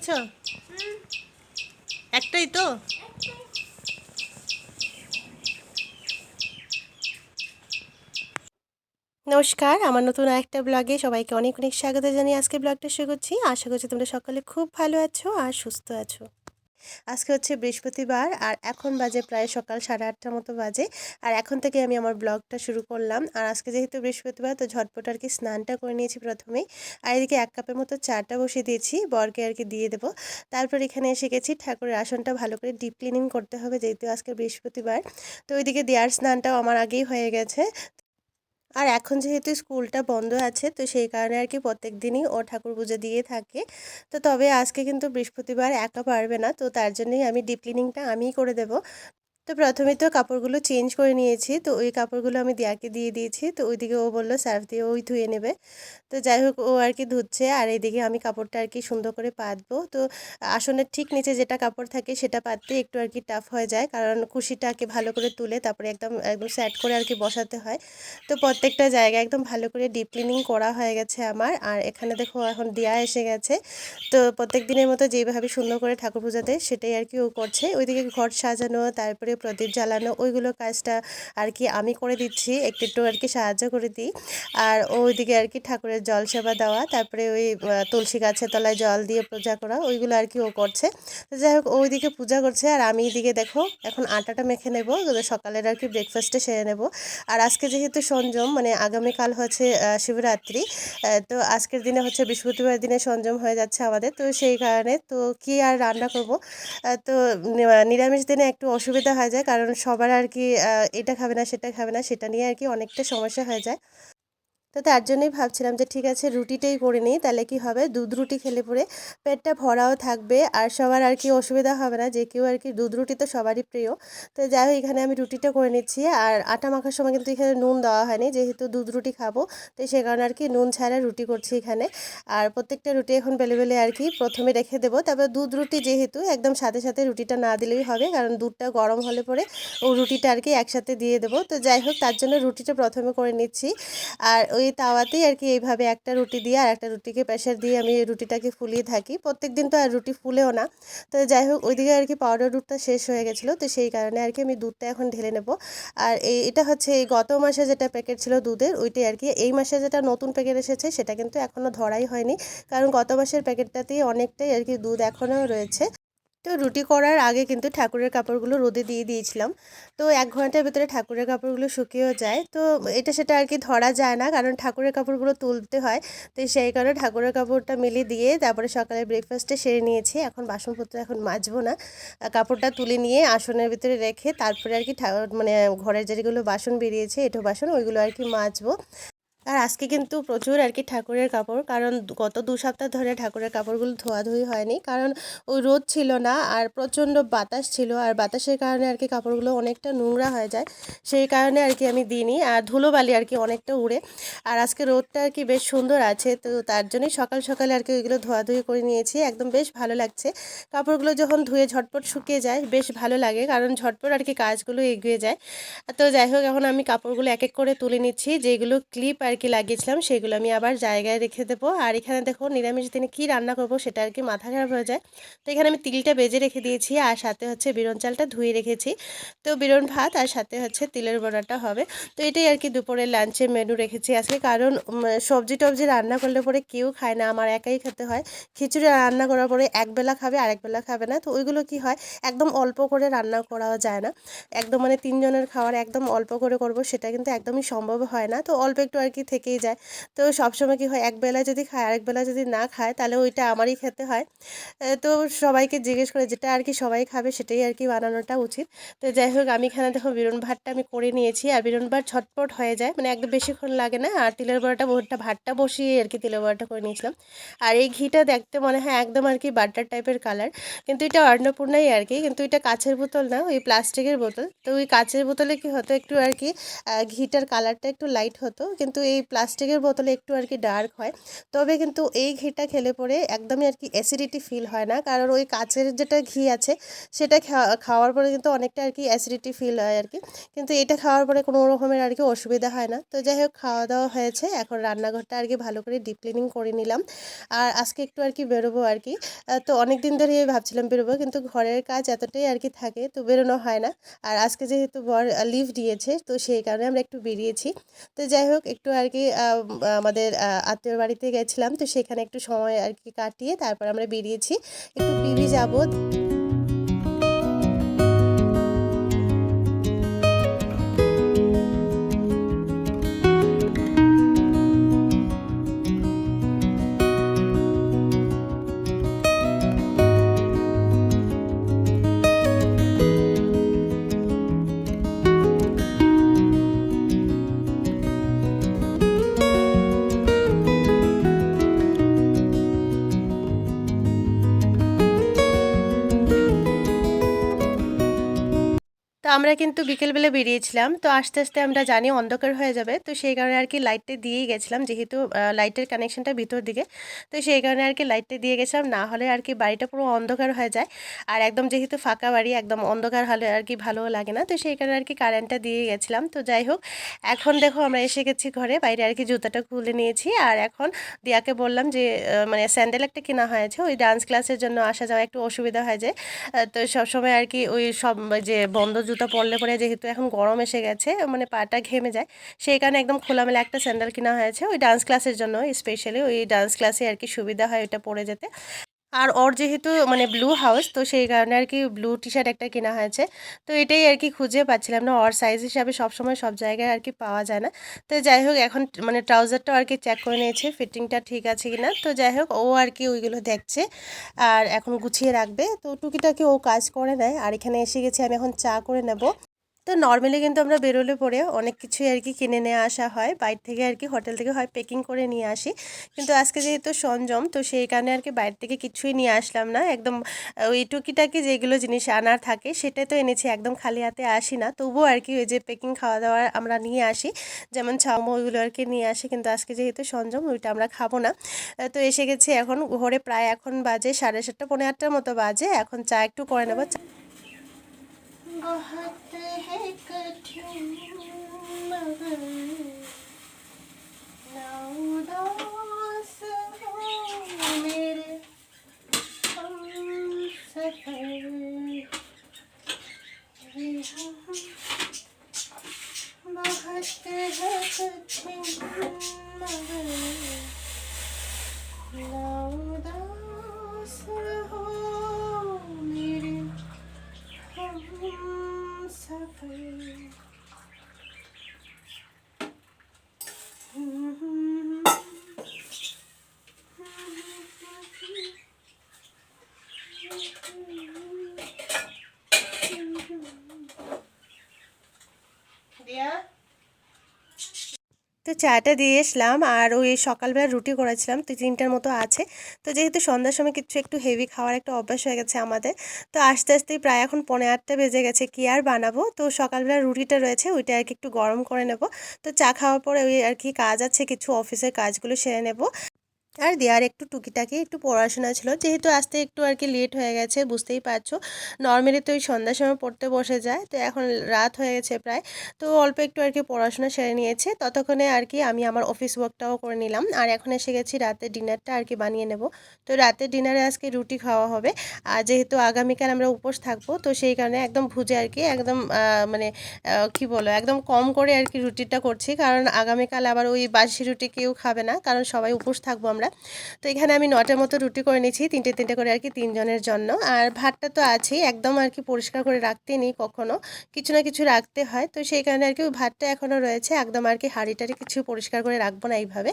নিচ্ছ? একটাই তো। নমস্কার, আমার নতুন আরেকটা ব্লগে সবাইকে অনেক অনেক স্বাগত জানিয়ে আজকে ব্লগটা শুরু করছি। আশা করছি তোমরা সকলে খুব ভালো আছো আর সুস্থ আছো। আজকে হচ্ছে বৃহস্পতিবার আর এখন বাজে প্রায় সকাল 8:30টার মতো বাজে। আর এখন থেকে আমি আমার ব্লগটা শুরু করলাম। আর আজকে যেহেতু বৃহস্পতিবার তো ঝটপট আর কি স্নানটা করে নিয়েছি প্রথমেই। আর এদিকে 1 কাপের মতো চাটা বসিয়ে দিয়েছি, বরকে আর কি দিয়ে দেবো। তারপর এখানে এসে গেছি, ঠাকুরের আসনটা ভালো করে ডিপ ক্লিনিং করতে হবে যেহেতু আজকে বৃহস্পতিবার। তো ওইদিকে দেওয়ার স্নানটাও আমার আগেই হয়ে গেছে। আর এখন যেহেতু স্কুলটা বন্ধ আছে তো সেই কারণে আর কি প্রত্যেক দিনই ও ঠাকুর পুজো দিয়ে থাকে। তো তবে আজকে কিন্তু বৃহস্পতিবার একা পারবে না, তো তার জন্যই আমি ডিপ ক্লিনিংটা আমিই করে দেবো। তো প্রথমে তো কাপড়গুলো চেঞ্জ করে নিয়েছি, তো ওই কাপড়গুলো আমি দিয়াকে দিয়ে দিয়েছি। তো ওইদিকে ও বললো সার্ফ দিয়ে ওই ধুয়ে নেবে। তো যাই হোক ও আর কি ধুচ্ছে আর এইদিকে আমি কাপড়টা আর কি সুন্দর করে পাতবো। তো আসনের ঠিক নিচে যেটা কাপড় থাকে সেটা পাততে একটু আর কি টাফ হয়ে যায়, কারণ কুশিটাকে ভালো করে তুলে তারপরে একদম একদম সেট করে আর কি বসাতে হয়। তো প্রত্যেকটা জায়গায় একদম ভালো করে ডিপ ক্লিনিং করা হয়ে গেছে আমার। আর এখানে দেখো এখন দিয়া এসে গেছে। তো প্রত্যেক দিনের মতো যেভাবে সুন্দর করে ঠাকুর পূজা দেয় সেটাই আর কি ও করছে। ওইদিকে ঘর সাজানো, তারপরে প্রদীপ জ্বালানো, ওইগুলো কাজটা আর কি আমি করে দিচ্ছি, একটু একটু আর কি সাহায্য করে দিই। আর ওইদিকে আর কি ঠাকুরের জল সেবা দেওয়া, তারপরে ওই তুলসী গাছের তলায় জল দিয়ে পূজা করা, ওইগুলো আর কি ও করছে। তো যাই হোক ওইদিকে পূজা করছে আর আমি এদিকে দেখো এখন আটাটা মেখে নেবো, সকালের আর কি ব্রেকফাস্টে সেরে নেব। আর আজকে যেহেতু সঞ্জম মানে আগামীকাল হচ্ছে শিবরাত্রি, তো আজকের দিনে হচ্ছে বৃহস্পতিবার দিনে সঞ্জম হয়ে যাচ্ছে আমাদের, তো সেই কারণে তো কি আর রান্না করব। তো নিরামিষ দিনে একটু অসুবিধা হয়ে যায়, কারণ সবার আর কি এটা খাবে না সেটা খাবে না, সেটা নিয়ে আর কি অনেকটা সমস্যা হয়ে যায়। তো তার জন্যই ভাবছিলাম যে ঠিক আছে রুটিটাই করে নিই, তাহলে কি হবে দুধ রুটি খেলে পরে পেটটা ভরাও থাকবে আর সবার আর কি অসুবিধা হবে না, যে কেউ আর কি দুধ রুটি তো সবারই প্রিয়। তো যাই হোক এখানে আমি রুটিটা করে নিচ্ছি। আর আটা মাখার সময় কিন্তু এখানে নুন দেওয়া হয়নি, যেহেতু দুধ রুটি খাবো তো সে কারণে আর কি নুন ছাড়া রুটি করছি এখানে। আর প্রত্যেকটা রুটি এখন বেলে বেলে আর কি প্রথমে রেখে দেবো, তারপর দুধ রুটি যেহেতু একদম সাথে সাথে রুটিটা না দিলেই হবে, কারণ দুধটা গরম হলে পরে ও রুটিটা আর কি একসাথে দিয়ে দেবো। তো যাই হোক তার জন্য রুটিটা প্রথমে করে নিচ্ছি। আর ওই তাওয়াতেই আর কি এইভাবে একটা রুটি দিয়ে আর একটা রুটিকে প্রেশার দিয়ে আমি রুটিটাকে ফুলিয়ে থাকি। প্রত্যেক দিন তো আর রুটি ফুলেও না। তো যাই হোক ওইদিকে আর কি পাউডার দুধটা শেষ হয়ে গেছিলো, তো সেই কারণে আর কি আমি দুধটা এখন ঢেলে নেব। আর এটা হচ্ছে এই গত মাসে যেটা প্যাকেট ছিল দুধের ওইটাই আর কি, এই মাসে যেটা নতুন প্যাকেট এসেছে সেটা কিন্তু এখনও ধরাই হয়নি, কারণ গত মাসের প্যাকেটটাতেই অনেকটাই আর কি দুধ এখনও রয়েছে। তো রুটি করার আগে কিন্তু ঠাকুরের কাপড়গুলো রোদে দিয়ে দিয়েছিলাম। তো 1 ঘন্টার ভিতরে ঠাকুরের কাপড়গুলো শুকিয়েও যায়, তো এটা সেটা আর কি ধরা যায় না, কারণ ঠাকুরের কাপড়গুলো তুলতে হয়। তো সেই কারণে ঠাকুরের কাপড়টা মিলিয়ে দিয়ে তারপরে সকালে ব্রেকফাস্টে সেরে নিয়েছি। এখন বাসনপত্র এখন মাজবো না, কাপড়টা তুলে নিয়ে আসনের ভিতরে রেখে তারপরে আর কি মানে ঘরের যেগুলো বাসন বেরিয়েছে এঁটো বাসন ওইগুলো আর কি মাজবো। আর আজকে কিন্তু প্রচুর আর কি ঠাকুরের কাপড়, কারণ গত 2 সপ্তাহ ধরে ঠাকুরের কাপড়গুলো ধোয়াধুয়ি হয়নি, কারণ ওই রোদ ছিল না আর প্রচণ্ড বাতাস ছিল, আর বাতাসের কারণে আর কি কাপড়গুলো অনেকটা নোংরা হয়ে যায়, সেই কারণে আর কি আমি দিইনি। আর ধুলোবালি আর কি অনেকটা উড়ে। আর আজকে রোদটা আর কি বেশ সুন্দর আছে, তো তার জন্যই সকাল সকালে আর কি ওইগুলো ধোয়াধুয়ি করে নিয়েছি, একদম বেশ ভালো লাগছে। কাপড়গুলো যখন ধুয়ে ঝটপট শুকিয়ে যায় বেশ ভালো লাগে, কারণ ঝটপট আর কি কাজগুলো এগিয়ে যায়। তো যাই হোক এখন আমি কাপড়গুলো এক এক করে তুলে নিচ্ছি, যেগুলো ক্লিপ আর কি লাগিয়েছিলাম সেগুলো আমি আবার জায়গায় রেখে দেবো। আর এখানে দেখো নিরামিষ দিনে কী রান্না করব সেটা আর কি মাথা খারাপ হয়ে যায়। তো এখানে আমি তিলটা বেজে রেখে দিয়েছি আর সাথে হচ্ছে বিরন চালটা ধুয়ে রেখেছি। তো বিরন ভাত আর সাথে হচ্ছে তিলের বড়াটা হবে। তো এটাই আর কি দুপুরের লাঞ্চের মেনু রেখেছি আজকে, কারণ সবজি টবজি রান্না করলে পরে কেউ খায় না, আমার একাই খেতে হয়। খিচুড়ি রান্না করার পরে একবেলা খাবে আর একবেলা খাবে না, তো ওইগুলো কি হয় একদম অল্প করে রান্না করাও যায় না। একদম মানে 3 জনের খাওয়ার একদম অল্প করে করব সেটা কিন্তু একদমই সম্ভব হয় না, তো অল্প একটু আর কি থেকেই যায়। তো সবসময় কি হয় একবেলা যদি খায় আরেকবেলা যদি না খায় তাহলে ওইটা আমারই খেতে হয়। তো সবাইকে জিজ্ঞেস করে যেটা আর কি সবাই খাবে সেটাই আর কি বানানোটা উচিত। তো যাই হোক আমি এখানে দেখো বিরন ভাতটা আমি করে নিয়েছি, আর বিরন ভাত ঝটপট হয়ে যায়, মানে একদম বেশিক্ষণ লাগে না। আর তিলের বড়াটা ভাতটা বসিয়ে আর কি তিলের বড়াটা করে নিয়েছিলাম। আর এই ঘিটা দেখতে মনে হয় একদম আর কি বাটার টাইপের কালার, কিন্তু এটা অন্নপূর্ণাই আর কি, কিন্তু এটা কাছের বোতল না, ওই প্লাস্টিকের বোতল। তো ওই কাচের বোতলে কি হতো একটু আর কি ঘিটার কালারটা একটু লাইট হতো, কিন্তু এই প্লাস্টিকের বোতলে একটু আর কি ডার্ক হয়, তবে কিন্তু এই ঘিটা খেলে পরে একদমই আর কি অ্যাসিডিটি ফিল হয় না, কারণ ওই কাচের যেটা ঘি আছে সেটা খাওয়ার পরে কিন্তু অনেকটা আর কি অ্যাসিডিটি ফিল হয় আর কি, কিন্তু এটা খাওয়ার পরে কোনো রকমের আর কি অসুবিধা হয় না। তো যাই হোক, খাওয়া দাওয়া হয়েছে, এখন রান্নাঘরটা আর কি ভালো করে ডিপ ক্লিনিং করে নিলাম। আর আজকে একটু আর কি বেরোবো আর কি, তো অনেক দিন ধরেই ভাবছিলাম বেরোবো, কিন্তু ঘরের কাজ এতটাই আর কি থাকে, তো বেরোনো হয় না। আর আজকে যেহেতু বর লিভ দিয়েছে, তো সেই কারণে আমরা একটু বেরিয়েছি। তো যাই হোক, একটু আর কি আমাদের আত্মীয়র বাড়িতে গেছিলাম, তো সেখানে একটু সময় আর কি কাটিয়ে তারপর আমরা বেরিয়েছি, একটু পিবি যাবো। তো আমরা কিন্তু বিকেলবেলা বেরিয়েছিলাম, তো আস্তে আস্তে আমরা জানি অন্ধকার হয়ে যাবে, তো সেই কারণে আর কি লাইটটা দিয়েই গেছিলাম, যেহেতু লাইটের কানেকশনটা ভিতর দিকে, তো সেই কারণে আর কি লাইটটা দিয়ে গেছিলাম, না হলে আর কি বাড়িটা পুরো অন্ধকার হয়ে যায়। আর একদম যেহেতু ফাঁকা বাড়ি, একদম অন্ধকার হলে আর কি ভালোও লাগে না, তো সেই কারণে আর কি কারেন্টটা দিয়ে গেছিলাম। তো যাই হোক, এখন দেখো আমরা এসে গেছি ঘরে, বাইরে আর কি জুতাটা খুলে নিয়েছি, আর এখন দিয়াকে বললাম যে মানে স্যান্ডেল একটা কেনা হয়েছে, ওই ডান্স ক্লাসের জন্য আসা যাওয়া একটু অসুবিধা হয় যায়, তো সবসময় আর কি ওই সব যে বন্ধ জুতা পরলে পরে, যেহেতু এখন গরম এসে গেছে, মানে পাটা ঘেমে যায়, সেই কারণে একদম খোলামেলা একটা স্যান্ডেল কেনা হয়েছে ওই ডান্স ক্লাসের জন্য, স্পেশালি ওই ডান্স ক্লাসে আর কি সুবিধা হয় ওইটা পরে যেতে। আর ওর যেহেতু মানে ব্লু হাউস, তো সেই কারণে আর কি ব্লু টি শার্ট একটা কেনা হয়েছে, তো এটাই আর কি খুঁজে পাচ্ছিলাম না, ওর সাইজ হিসাবে সবসময় সব জায়গায় আর কি পাওয়া যায় না। তো যাই হোক, এখন মানে ট্রাউজারটাও আর কি চেক করে নিয়েছে ফিটিংটা ঠিক আছে কিনা, তো যাই হোক ও আর কি ওইগুলো দেখছে আর এখন গুছিয়ে রাখবে, তো টুকিটাকি ও কাজ করে নেয়। আর এখানে এসে গেছি, আমি এখন চা করে নেব। তো নর্মালি কিন্তু আমরা বেরোলে পরে অনেক কিছুই আর কি কিনে নিয়ে আসা হয় বাইরে থেকে, আর কি হোটেল থেকে হয় পেকিং করে নিয়ে আসি, কিন্তু আজকে যেহেতু সঞ্জম, তো সেই কারণে আর কি বাইরে থেকে কিছুই নিয়ে আসলাম না, একদম ওই টুকিটাকি যেগুলো জিনিস আনার থাকে সেটাই তো এনেছি, একদম খালি হাতে আসি না, তবুও আর কি ওই যে পেকিং খাওয়া দাওয়া আমরা নিয়ে আসি, যেমন ছাউমো ওইগুলো আর কি নিয়ে আসি, কিন্তু আজকে যেহেতু সঞ্জম ওইটা আমরা খাবো না। তো এসে গেছি এখন ঘরে, প্রায় এখন বাজে 7:30 পৌনে 8টার মতো বাজে, এখন চা একটু করে নেবো। बहुत है कठिन मगर ना उदास हो मेरे हमसफर, बहुत है कठिन मगर ना उदास हो मेरे हमसफर। তো চাটা দিয়ে আসলাম, আর ওই সকালবেলা রুটি করেছিলাম, তো 3টার মতো আছে। তো যেহেতু সন্ধ্যার সময় কিছু একটু হেভি খাওয়ার একটা অভ্যাস হয়ে গেছে আমাদের, তো আস্তে আস্তেই প্রায় এখন পৌনে 8টা বেজে গেছে, কি আর বানাবো, তো সকালবেলা রুটিটা রয়েছে ওইটা আর কি একটু গরম করে নেব। তো চা খাওয়ার পরে ওই আর কি কাজ আছে কিছু, অফিসের কাজগুলো সেরে নেব। আর দেওয়ার একটু টুকিটাকি একটু পড়াশোনা ছিল, যেহেতু আসতে একটু আর কি লেট হয়ে গেছে, বুঝতেই পারছো, নর্মালি তো ওই সন্ধ্যার সময় পড়তে বসে যায়, তো এখন রাত হয়ে গেছে প্রায়, তো অল্প একটু আর কি পড়াশোনা সেরে নিয়েছে, ততক্ষণে আর কি আমি আমার অফিস ওয়ার্কটাও করে নিলাম। আর এখন এসে গেছি রাতের ডিনারটা আর কি বানিয়ে নেব। তো রাতের ডিনারে আজকে রুটি খাওয়া হবে, আর যেহেতু আগামীকাল আমরা উপোস থাকবো, তো সেই কারণে একদম ভুজে আর কি একদম মানে কি বলো, একদম কম করে আর কি রুটিটা করছি, কারণ আগামীকাল আবার ওই বাসি রুটি কেউ খাবে না, কারণ সবাই উপোস থাকবো আমরা। তো এখানে আমি 9টার মতো রুটি করে নিয়েছি, 3টে করে আর কি 3জনের জন্য। আর ভাতটা তো আছেই, একদম আর কি পরিষ্কার করে রাখতে নেই কখনো, কিছু না কিছু রাখতে হয়, তো সেই কারণে আর কি ওই ভাতটা এখনও রয়েছে, একদম আর কি হাঁড়িটারি কিছু পরিষ্কার করে রাখবো না এইভাবে।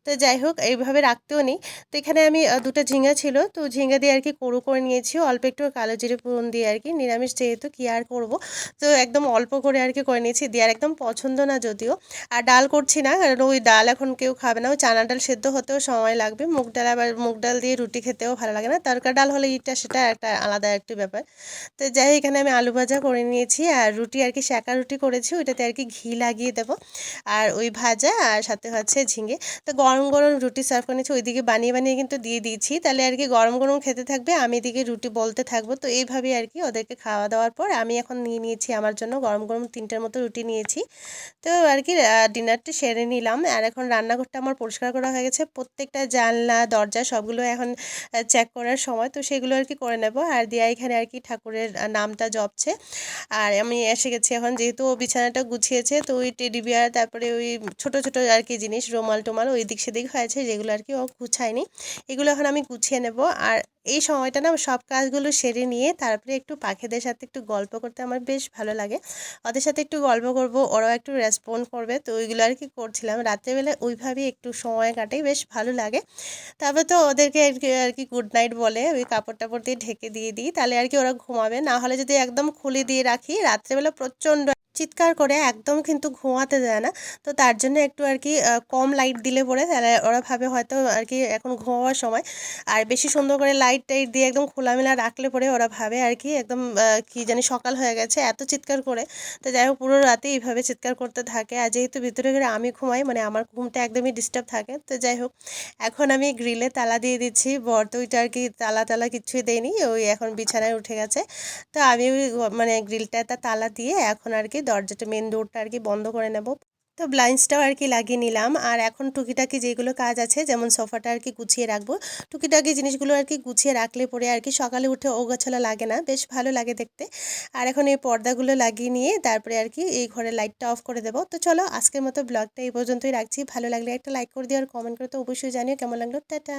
তো যাই হোক, এইভাবে রাখতেও নেই। তো এখানে আমি দুটো ঝিঙ্গা ছিল, তো ঝিঙ্গা দিয়ে আর কি করু করে নিয়েছি, অল্প একটু কালো জিরে ফোড়ন দিয়ে আর কি, নিরামিষ যেহেতু কি আর করবো, তো একদম অল্প করে আর কি করে নিয়েছি, দিয়ে আর একদম পছন্দ না যদিও। আর ডাল করছি না, কারণ ওই ডাল এখন কেউ খাবে না, ওই চানা ডাল সেদ্ধ হতেও সময় সময় লাগবে। মুগ ডাল আবার মুগ ডাল দিয়ে রুটি খেতেও ভালো লাগে না, তরকা ডাল হলে এটা সেটা একটা আলাদা একটি ব্যাপার। তো যাই হোক, এখানে আমি আলু ভাজা করে নিয়েছি আর রুটি আর কি সেঁকা রুটি করেছি, ওইটাতে আর কি ঘি লাগিয়ে দেবো। আর ওই ভাজা আর সাথে হচ্ছে ঝিঙে। তো গরম গরম রুটি সার্ভ করে নিয়েছি, ওইদিকে বানিয়ে বানিয়ে কিন্তু দিয়ে দিয়েছি, তাহলে আর কি গরম গরম খেতে থাকবে, আমি এদিকে রুটি বলতে থাকবো। তো এইভাবেই আর কি ওদেরকে খাওয়া দাওয়ার পর আমি এখন নিয়ে নিয়েছি আমার জন্য গরম গরম 3টের মতো রুটি নিয়েছি। তো আর কি ডিনারটা সেরে নিলাম। আর এখন রান্নাঘরটা আমার পরিষ্কার করা হয়ে গেছে, প্রত্যেকটা জানলা দরজা সবগুলো এখন চেক করার সময়, তো সেগুলো আর কি করে নেব। আর দিয়া এখানে আর কি ঠাকুরের নামটা জপছে। আর আমি এসে গেছি এখন, যেহেতু ও বিছানাটা গুছিয়েছে, তো ওই টেডি বিয়ার তারপরে ওই ছোট ছোট আর কি জিনিস রুমাল টুমাল ওই দিক সেদিক হয়েছে, যেগুলো আর কি ও গুছায়নি, এগুলো এখন আমি গুছিয়ে নেব। আর এই সময়টা না সব কাজগুলো সেরে নিয়ে তারপরে একটু পাখিদের সাথে একটু গল্প করতে আমার বেশ ভালো লাগে। ওদের সাথে একটু গল্প করব, ওরাও একটু রেসপন্ড করবে, তো ওইগুলো আর কি করছিলাম রাত্রেবেলা, ওইভাবেই একটু সময় কাটাই, বেশ ভালো লাগে। তারপর তো ওদেরকে আর কি গুড নাইট বলে ওই কাপড় টাপড় দিয়ে ঢেকে দিয়ে দিই, তাহলে আর কি ওরা ঘুমাবে। না হলে যদি একদম খুলে দিয়ে রাখি রাত্রেবেলা প্রচণ্ড চিৎকার করে, একদম কিন্তু ঘুমাতে দেয় না। তো তার জন্য একটু আর কি কম লাইট দিলে পরে তাহলে ওরা ভাবে হয়তো আর কি এখন ঘুমাবার সময়। আর বেশি সুন্দর করে লাইট টাইট দিয়ে একদম খোলামেলা রাখলে পরে ওরা ভাবে আর কি একদম কি জানি সকাল হয়ে গেছে, এত চিৎকার করে। তো যাই হোক, পুরো রাতে এইভাবে চিৎকার করতে থাকে। আর যেহেতু ভিতরে ঘরে আমি ঘুমাই, মানে আমার ঘুমটা একদমই ডিস্টার্ব থাকে। তো যাই হোক, এখন আমি গ্রিলে তালা দিয়ে দিচ্ছি, বর তো ওইটা আর কি তালা টালা কিছুই দেয়নি, ওই এখন বিছানায় উঠে গেছে। তো আমি ওই মানে গ্রিলটা তালা দিয়ে এখন আর কি দরজাটা মেন ডোরটা আর কি বন্ধ করে নেব। তো ব্লাইন্ডসটাও আর কি লাগিয়ে নিলাম। আর এখন টুকিটাকি যেগুলো কাজ আছে, যেমন সোফাটা আর কি গুছিয়ে রাখবো, টুকিটাকি জিনিসগুলো আর কি গুছিয়ে রাখলে পরে আর কি সকালে উঠে ওগোছালো লাগে না, বেশ ভালো লাগে দেখতে। আর এখন এই পর্দাগুলো লাগিয়ে নিয়ে তারপরে আর কি এই ঘরের লাইটটা অফ করে দেবো। তো চলো, আজকের মতো ব্লগটা এই পর্যন্তই রাখছি। ভালো লাগলে একটা লাইক করে দিও আর কমেন্ট করে তো অবশ্যই জানিও কেমন লাগলো। টাটা।